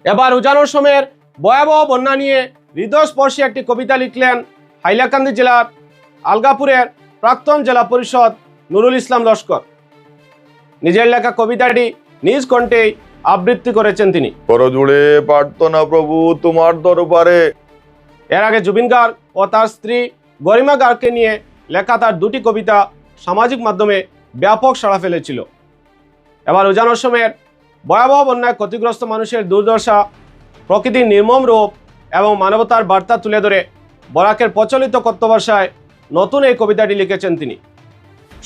এবার উজানোর সময়ের ভয়াবহ বন্যা নিয়ে হৃদয়স্পর্শী একটি কবিতা লিখলেন হাইলাকান্দি জেলার আলগাপুরের প্রাক্তন জেলা পরিষদ নুরুল ইসলাম লস্কর। নিজের লেখা কবিতাটি নিজ কণ্ঠেই আবৃত্তি করেছেন তিনি। করজুড়ে প্রার্থনা প্রভু তোমার দরবারে। এর আগে জুবিন গার্গ ও তার স্ত্রী গরিমা গার্গকে নিয়ে লেখা তার দুটি কবিতা সামাজিক মাধ্যমে ব্যাপক সাড়া ফেলেছিল। এবার উজানোর সময়ের ভয়াবহ বন্যায় ক্ষতিগ্রস্ত মানুষের দুর্দশা, প্রকৃতির নির্মম রূপ এবং মানবতার বার্তা তুলে ধরে বরাকের প্রচলিত কথ্য ভাষায় নতুন এই কবিতাটি লিখেছেন তিনি।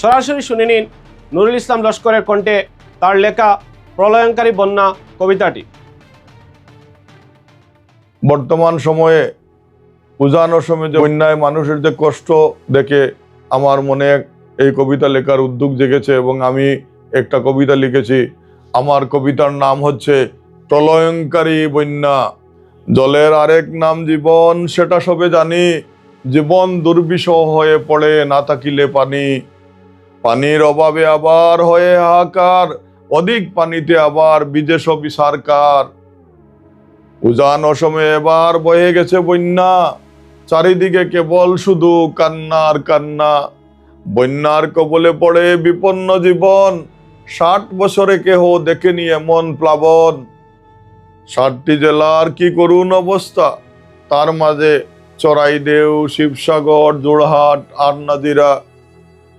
সরাসরি শুনে নিন নুরুল ইসলাম লস্করের কণ্ঠে তার লেখা প্রলয়ঙ্কারী বন্যা কবিতাটি। বর্তমান সময়ে উজানোর সময় যে বন্যায় মানুষের যে কষ্ট দেখে আমার মনে এই কবিতা লেখার উদ্যোগ জেগেছে এবং আমি একটা কবিতা লিখেছি। আমার কবিতার নাম হচ্ছে প্রলয়ঙ্কারী বন্যা। জলের আরেক নাম জীবন, সেটা সবে জানি। জীবন দুর্বিষহ হয়ে পড়ে না থাকিলে পানি। পানির অভাবে আবার হয়ে হাহাকার, অধিক পানিতে আবার বিদেশ বিসারকার। উজান অসময়ে এবার বয়ে গেছে বন্যা, চারিদিকে কেবল শুধু কান্নার কান্না। বন্যার কবলে পড়ে বিপন্ন জীবন, 60 বছরে কেহ দেখেনি এমন প্লাবন। 60টি জেলার কি করুণ অবস্থা, তার মাঝে চড়াইদেউ, শিবসাগর, যোরহাট আর নাজিরা।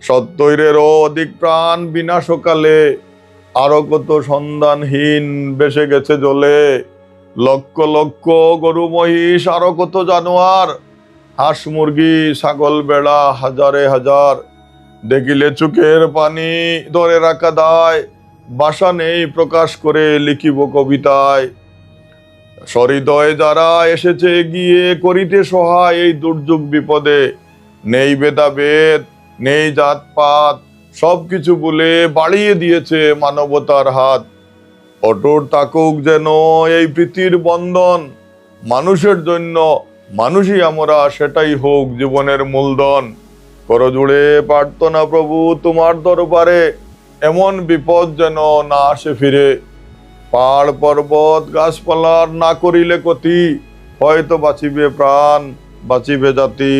সত্তরেরও অধিক প্রাণ বিনা সকালে, আরো কত সন্ধানহীন ভেসে গেছে জলে। লক্ষ লক্ষ গরু মহিষ, আরো কত জানোয়ার, হাঁস মুরগি ছাগল বেড়া হাজারে হাজার। দেখিলে চোখের পানি ধরে রাখা দায়, ভাষা নেই প্রকাশ করে লিখিব কবিতায়। সহৃদয় যারা এসেছে এগিয়ে করিতে সহায় এই দুর্যোগ বিপদে। নেই ভেদাভেদ, নেই জাতপাত, সবকিছু বলে বাড়িয়ে দিয়েছে মানবতার হাত। অটুট থাকুক যেন এই প্রীতির বন্ধন, মানুষের জন্য মানুষই আমরা, সেটাই হোক জীবনের মূলধন। করজুড়ে প্রার্থনা প্রভু তোমার দরবারে, এমন বিপদ যেন না আসে ফিরে। পাহাড় পর্বত গাছপালার না করিলে ক্ষতি, হয়তো বাঁচিবে প্রাণ, বাঁচিবে জাতি।